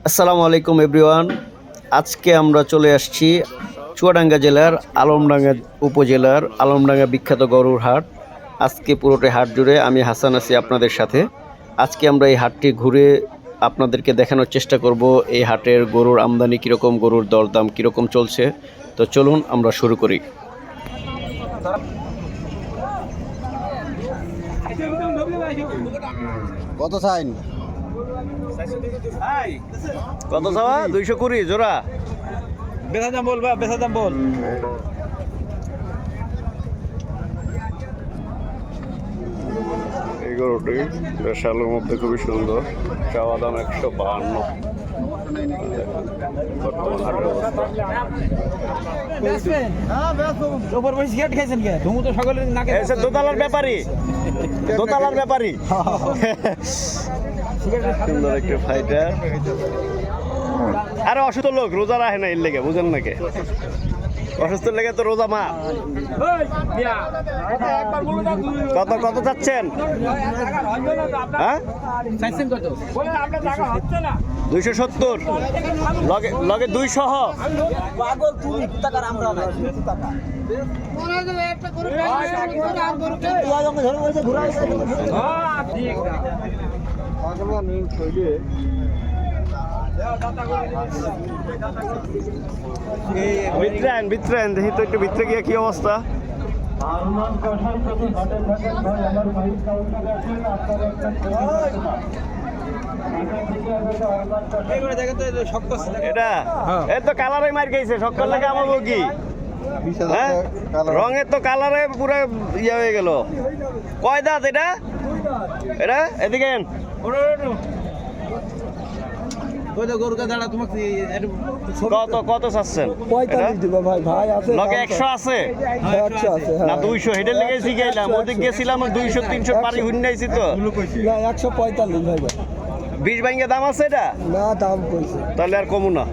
আসসালামু আলাইকুম এভরিওয়ান। আজকে আমরা চলে আসছি চুয়াডাঙ্গা জেলার আলমডাঙ্গা উপজেলার আলমডাঙ্গা বিখ্যাত গরুর হাট। আজকে পুরোটাই হাট জুড়ে আমি হাসান আছি আপনাদের সাথে। আজকে আমরা এই হাটটি ঘুরে আপনাদেরকে দেখানোর চেষ্টা করব এই হাটের গরুর আমদানি কীরকম, গরুর দরদাম কীরকম চলছে। তো চলুন আমরা শুরু করি। কত চাইন? কত চাওয়া? 220 জোড়া। বেচা দাম বল, বেচা দাম বল। এই গরুটি শালের মধ্যে খুবই সুন্দর। চাওয়া দাম 152। দোতলার ব্যাপারী, দোতলার ব্যাপারী সুন্দর একটা ফাইটার। আরে অসুস্থ লোক রোজা রাখে না, এর লেগে বুঝেন নাকি? অসুস্থ লেগে তো রোজা মা। কত কত চাচ্ছেন? হ্যাঁ 270 লগে লগে 200। ভিতরেন দেখি তো একটু ভিতরে গিয়ে কি অবস্থা। এটা এর তো কালারে মার গেছে, সকাল থেকে আমার কি রঙের তো কালারে পুরো ইয়ে হয়ে গেল। কয় দাঁত এটা? এটা এদিকে কত কত চাচ্ছেন? 45 দিব ভাই। ভাই আছে লগে 100 আছে 100 আছে না 200? হেডে লেগে শিখাইলাম, ওদিক গেছিলাম 200 300 পারি হুন্নাইছি তো। না 145 ভাই। 20 ভাঙ্গে দাম আছে এটা? না দাম কইছে, তাহলে আর কমু না।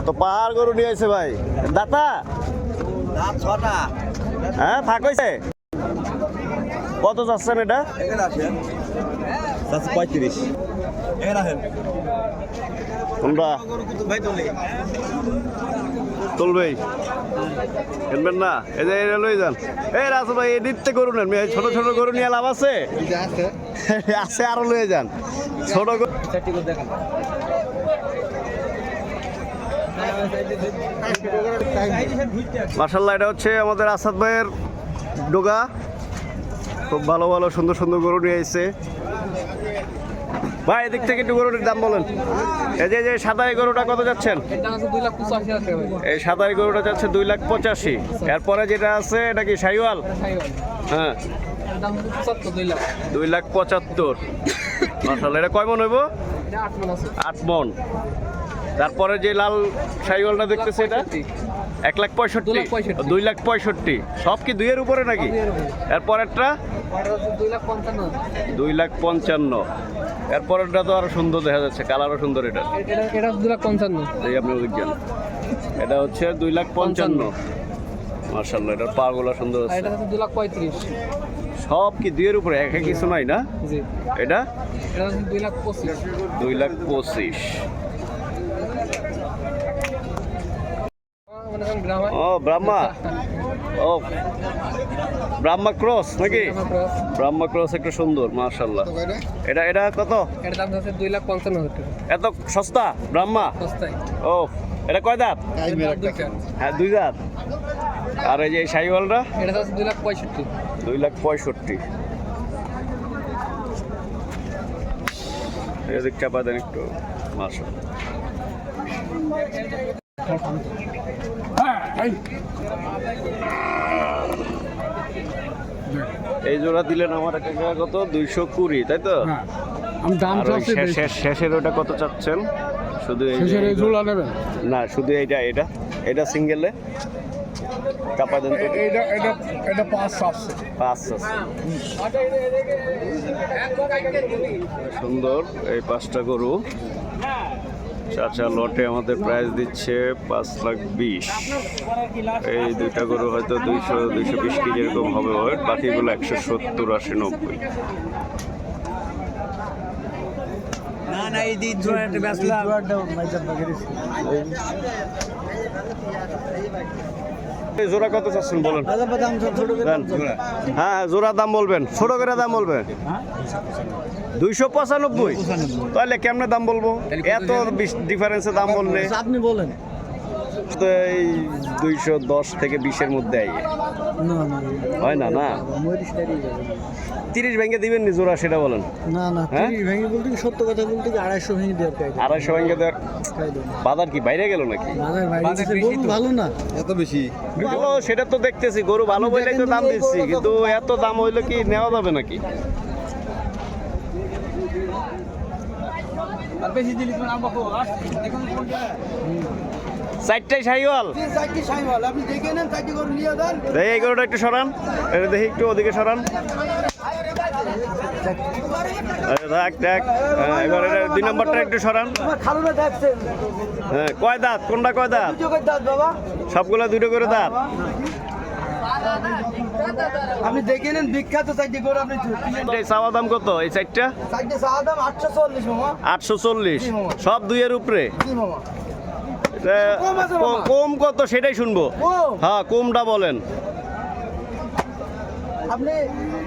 তো পাহাড় গরু নিয়ে আছে ভাই। দাতা দাম 6টা। হ্যাঁ থাক হইছে। কত যাচ্ছেন এটা? এখানে আসেন 35 এখানে আসেন। তোমরা ভাই তোলে তুলবেই কিনবেন না? এই যে এটা লই যান। এই রাসু ভাই এদিকতে গরু নেন, ছোট ছোট গরু নিয়ে লাভ আছে? আছে আছে, আরো লয়ে যান ছোট গরু। মাশাআল্লাহ, এটা হচ্ছে আমাদের আসাদ ভাইয়ের ডোগা। খুব ভালো ভালো সুন্দর সুন্দর গরু নিয়ে এসেছে ভাই। এদিক থেকে একটু গরুটির দাম বলেন। এই যে সাদা এই গরুটা কত যাচ্ছেন? এই সাদা এই গরুটা যাচ্ছে 2,85,000। এরপরে যেটা আছে এটা কি শাহিওয়াল? হ্যাঁ 2,75,000। মাশাআল্লাহ, এটা কয় মন হইব? 8 মন। তারপরে যে লাল শাহিওয়ালটা দেখতেছে এটা 1,65,000। 2,65,000 সব কি দুইয়ের উপরে নাকি? এরপরেরটা 2,55,000। এরপরেরটা তো আরো সুন্দর দেখা যাচ্ছে, কালারও সুন্দর। এটা 2,55,000। এই আপনি বিজ্ঞান, এটা হচ্ছে 2,55,000। মাশাআল্লাহ, এটার পা গুলো সুন্দর আছে। এটা হচ্ছে 2,35,000। সব কি দুইয়ের উপরে, একে কিছু নাই না? জি, এটা এটা হচ্ছে 2,25,000। 2,25,000। ও ব্রাহ্মা, ও ব্রাহ্মা ক্রস নাকি? ব্রাহ্মা ক্রস একটা সুন্দর মাশাআল্লাহ। এটা এটা কত? এটার দাম হচ্ছে 2,55,000 টাকা। এত সস্তা ব্রাহ্মা? সস্তায়। ও এটা কয় দাঁত? হ্যাঁ 2 দাঁত। আর এই যে শাহিওয়ালটা? এটা হচ্ছে 2,65,000। 2,65,000। এদিক চাপা দেন একটু। মাশাআল্লাহ, এই জোড়া দিলেন আমার একটা কত? 220, তাই তো? আমি দাম শেষের ওটা কত চাচ্ছেন? শুধু এই ঝোলা নেবেন না, শুধু এটা এটা এটা সিঙ্গেলে চাপা দেন তো। এটা 5 আছে। 5 আছে। সুন্দর এই 5টা গরু চাচা লটে আমাদের প্রাইস দিচ্ছে 5,20,000। এই দুইটা গরু হয়তো 200-220 কেজি এরকম হবে ওয়েট, বাকিগুলো 170, 80, 90। না না এই দিন জোড়া একটা বেচলাম এই জোড়া কত চাচ্ছেন বলেন? দাম ছোট করে দেন। হ্যাঁ জোড়া দাম বলবেন, ছোট করে দাম বলবেন। 295, তাহলে কেমনে দাম বলবো? এত ডিফারেন্সে দাম বললে আপনি বলেন। তো এই 210 থেকে 20-এর মধ্যে আই না না হয় না। না 30 ভেঙে দিবেন নি জোড়া, সেটা বলেন। না না হ্যাঁ? 30 ভেঙে বলতে কি সত্য কথা বলতে কি 250 ভেঙে দেওয়ার কাজ 250 ভেঙে দেওয়ার বাজার কি বাইরে গেল নাকি? গরু ভালো না এত বেশি ভালো সেটা তো দেখতেছি, গরু ভালো বলে তো দাম দিচ্ছি, কিন্তু এত দাম হইলে কি নেওয়া যাবে নাকি? চারটাই শাহিওয়াল। আপনি দেখে নেন 4টি গরু নিয়ে যান। দেখি এই গরুটা একটু সরান, এটা দেখি একটু ওদিকে সরান। থাক থাক, এবার এটা 2 নম্বরটা একটু সরান। খালুনা দেখছেন হ্যাঁ কয় দাঁত, কোনটা কয় দাঁত? দুটো করে দাঁত বাবা সবগুলা 2টো করে দাঁত। আপনি দেখে নেন বিখ্যাত 4টি গরু আপনি এই চাওয়া দাম কত এই চারটা? 4টি চাওয়া দাম 840 মামা 840, সব 2-এর উপরে। জি মামা এটা কম আছে বাবা। কম কত সেটাই শুনবো। ও হ্যাঁ কমটা বলেন। আপনি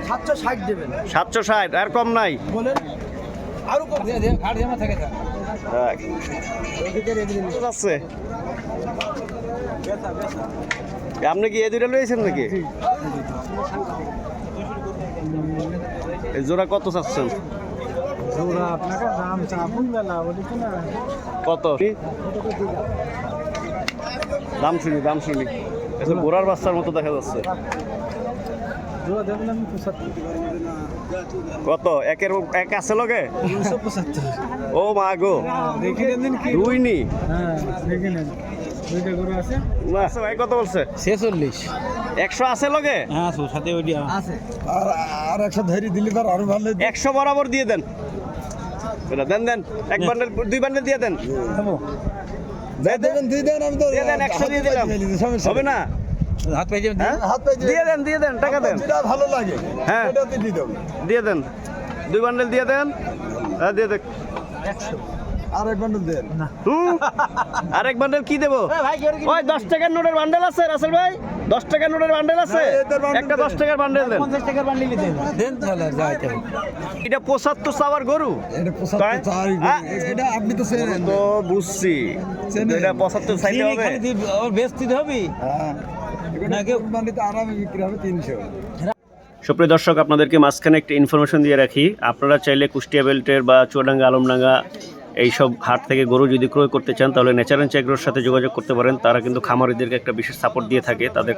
760 দেবেন 760, আর কম নাই? বলেন আরো কম দিয়ে দেন ঘাট জমা থাকে স্যার কত আছে? আপনি কি এই দুইটা লইছেন নাকি? এই জোড়া কত চাচ্ছেন? জোড়া আপনাকে দাম চাপুন বেলা বলি না কত দাম শুনি এটা গোড়ার বাচ্চার মতো দেখা যাচ্ছে। জোড়া দেবেন আমি 75 কত এক আছে লগে? 275 ও মা গো, দেখে নেন কি দুই নি। হ্যাঁ দেখে নেন দুইটা গরু আছে না ভাই কত বলছে? 46 100 আছে লগে? হ্যাঁ সাথে ওইটা আছে আর 100 ধরি দিলে তো আরো ভালো 100 বরাবর দিয়ে দেন। এটা দেন এক বান্ডেল 2 বান্ডেল দিয়ে দেন। দেবেন দুই দেন আমি তো দিয়ে দেন 100 দিয়ে দিলাম, হবে না? হাত পাই যাবেন হ্যাঁ? হাত পাই দিয়ে দেন টাকা দেন। যেটা ভালো লাগে হ্যাঁ ওটাতে দিয়ে দেব দিয়ে দেন, 2 বান্ডেল দিয়ে দেন। হ্যাঁ দিয়ে দেন। 100 আর এক বান্ডেল দেন না আরেক বান্ডেল কি দেবো? ওই 10 টাকার নোটের বান্ডেল আছে রাসেল ভাই, 10 টাকার নোটের বান্ডেল আছে, একটা 10 টাকার বান্ডেল দেন। 50 টাকার বান্ডেল দেন দেন তাহলে যাইতে এটা 75 চাওয়ার গরু। এটা 75 চাই এটা আপনি তো চেনেন তো বুঝছি, এটা 75 চাইতে হবে। খালি ওর বেচতে হবে হ্যাঁ না কেউ বান্ডিতে আরামে বিক্রি হবে 300। সুপ্রিয় দর্শক, আপনাদেরকে মাঝখানে একটা ইনফরমেশন দিয়ে রাখি। আপনারা চাইলে কুষ্টিয়া বেল্টের বা চুয়াডাঙ্গা আলমডাঙ্গা এইসব হাট থেকে গরু যদি ক্রয় করতে চান, তাহলে নেচার অ্যান্ড এগ্রোর সাথে যোগাযোগ করতে পারেন। তারা কিন্তু খামারিদেরকে একটা বিশেষ সাপোর্ট দিয়ে থাকে। তাদের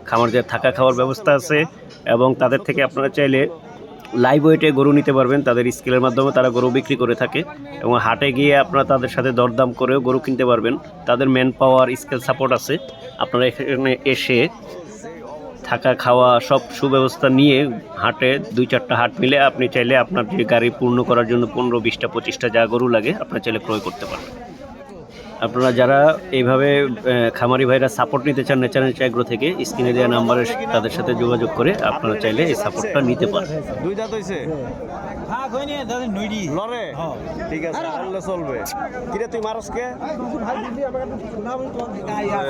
খামারদের থাকা খাওয়ার ব্যবস্থা আছে, এবং তাদের থেকে আপনারা চাইলে লাইভ ওয়েটে গরু নিতে পারবেন। তাদের স্কেলের মাধ্যমে তারা গরু বিক্রি করে থাকে, এবং হাটে গিয়ে আপনারা তাদের সাথে দরদাম করেও গরু কিনতে পারবেন। তাদের ম্যান পাওয়ার স্কেল সাপোর্ট আছে। আপনারা এখানে এসে থাকা খাওয়া সব সুব্যবস্থা নিয়ে হাটে 2-4টা হাট মিলে আপনি চাইলে আপনার যে গাড়ি পূর্ণ করার জন্য 15, 20টা, 25টা যা গরু লাগে আপনারা চাইলে ক্রয় করতে পারবেন। আপনারা যারা এইভাবে খামারি ভাইরা সাপোর্ট নিতে চান নেচার অ্যান্ড এগ্রো থেকে, স্ক্রিনে দেওয়া নাম্বারে তাদের সাথে যোগাযোগ করে আপনারা চাইলে এই সাপোর্টটা নিতে পারেন। 2 দাঁত হইছে? হ্যাঁ কই নিয়ে দাদা নইডি লরে ঠিক আছে, বললে চলবে। কিরে তুই মারস কে?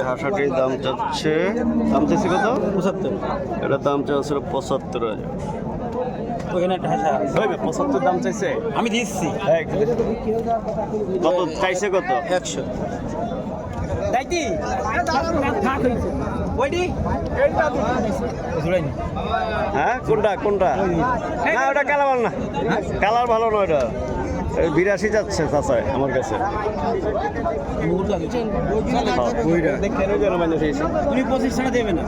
হাঁসাটির দাম চাচ্ছে কত? 75 এটা দাম চাচ্ছে 75,000। ওখানে একটা হাসা 75 দাম চাইছে, আমি দিচ্ছি কত চাইছে? কত? 100 দাইতি ওইডি জুড়াইনি হ্যাঁ কোনটা? না ওটা কালার ভালো না, কালার ভালো না ওটা। 82 যাচ্ছে চাচা আমার কাছে। উনি 25 টাকা দেবে না,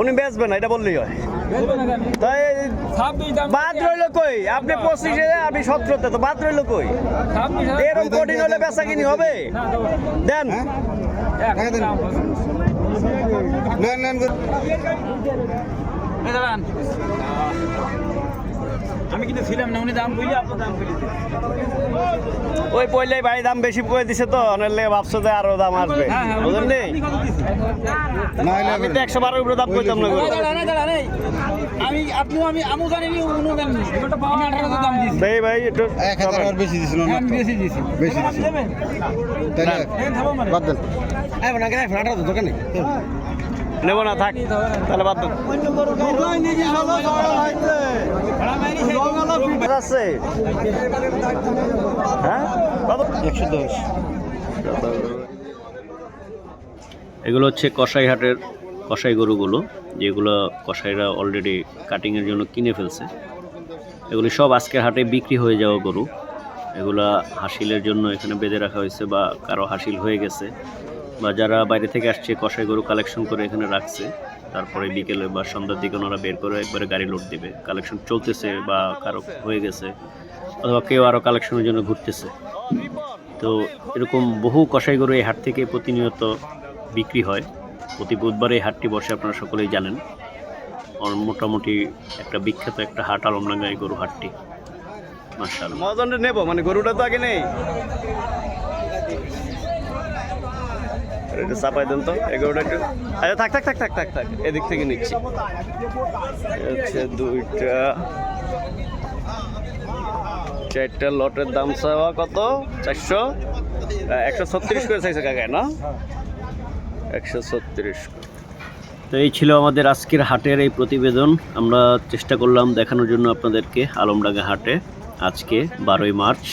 উনি বেচবে না এটা বললেই হয়। তাই বাদ রইল কই? আপনি 25-এ, আপনি 17-তে, তো বাদ রইল কই? এরকম কঠিন হলে বেচা কিনি হবে? দেন আমি কিন্তু ছিলাম না, উনি দাম বলি আপনার দাম বলি। ওই পয়লাই ভাই দাম বেশি করে দিছে তো অনেক ভাবছো যে আরো দাম আসবে বুঝলেন নি? আমি তো 112 উপরে দাম কইতাম না গরু। আমি আপনিও আমি জানি নি, উনিও জানেন নি। আমি 18 দাম দিয়েছি। দেই ভাই একটু 1000 আর বেশি দিছিল না আমি বেশি দিয়েছি। বেশি আপনি দিছি। দেবেন? তাইলে বাদ দেন। নেব না থাক তাহলে বাদ দেন। আছে হ্যাঁ কত? 110 এগুলো হচ্ছে কসাইহাটের কসাই গরুগুলো, যেগুলো কসাইরা অলরেডি কাটিংয়ের জন্য কিনে ফেলছে। এগুলি সব আজকের হাটে বিক্রি হয়ে যাওয়া গরু। এগুলা হাসিলের জন্য এখানে বেঁধে রাখা হয়েছে, বা কারো হাসিল হয়ে গেছে, বা যারা বাইরে থেকে আসছে কসাই গরু কালেকশন করে এখানে রাখছে, তারপরে বিকেলে বা সন্ধ্যার দিকে ওনারা বের করে একবারে গাড়ি লোড দিবে। কালেকশন চলতেছে বা কারো হয়ে গেছে, অথবা কেউ আরও কালেকশনের জন্য ঘুরতেছে। তো এরকম বহু কসাই গরু এই হাট থেকে প্রতিনিয়ত বিক্রি হয়। প্রতি বুধবার এই হাটটি বসে, আপনারা সকলেই জানেন। মোটামুটি একটা বিখ্যাত একটা হাট আলমডাঙ্গা এই গরু হাটটি। মাশাআল্লাহ মজনটা নেব, মানে গরুটা তো আগে নেই, এটা চাপাই দেন তো এই গরুটা একটু। আচ্ছা থাক থাক থাক থাক থাক থাক এদিক থেকে নিচ্ছি। হচ্ছে দুইটা চারটা লটের দাম চাওয়া কত? 400 136 করে চাইছে কাকা না? 136। তো এই ছিল আমাদের আজকের হাটের এই প্রতিবেদন। আমরা চেষ্টা করলাম দেখানোর জন্য আপনাদেরকে আলমডাঙ্গা হাটে আজকে 12ই মার্চ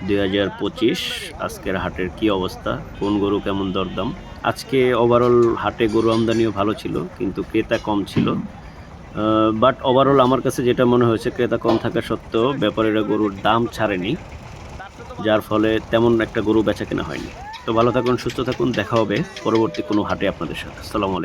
2025 আজকের হাটের কি অবস্থা, কোন গরু কেমন দরদাম। আজকে ওভারঅল হাটে গরু আমদানিও ভালো ছিল, কিন্তু ক্রেতা কম ছিল। বাট ওভারঅল আমার কাছে যেটা মনে হয়েছে, ক্রেতা কম থাকা সত্ত্বেও ব্যাপারীরা গরুর দাম ছাড়েনি, যার ফলে তেমন একটা গরু বেচা কেনা হয়নি। তো ভালো থাকুন, সুস্থ থাকুন, দেখা হবে পরবর্তী কোনো হাটে আপনাদের সাথে। আসসালামু আলাইকুম।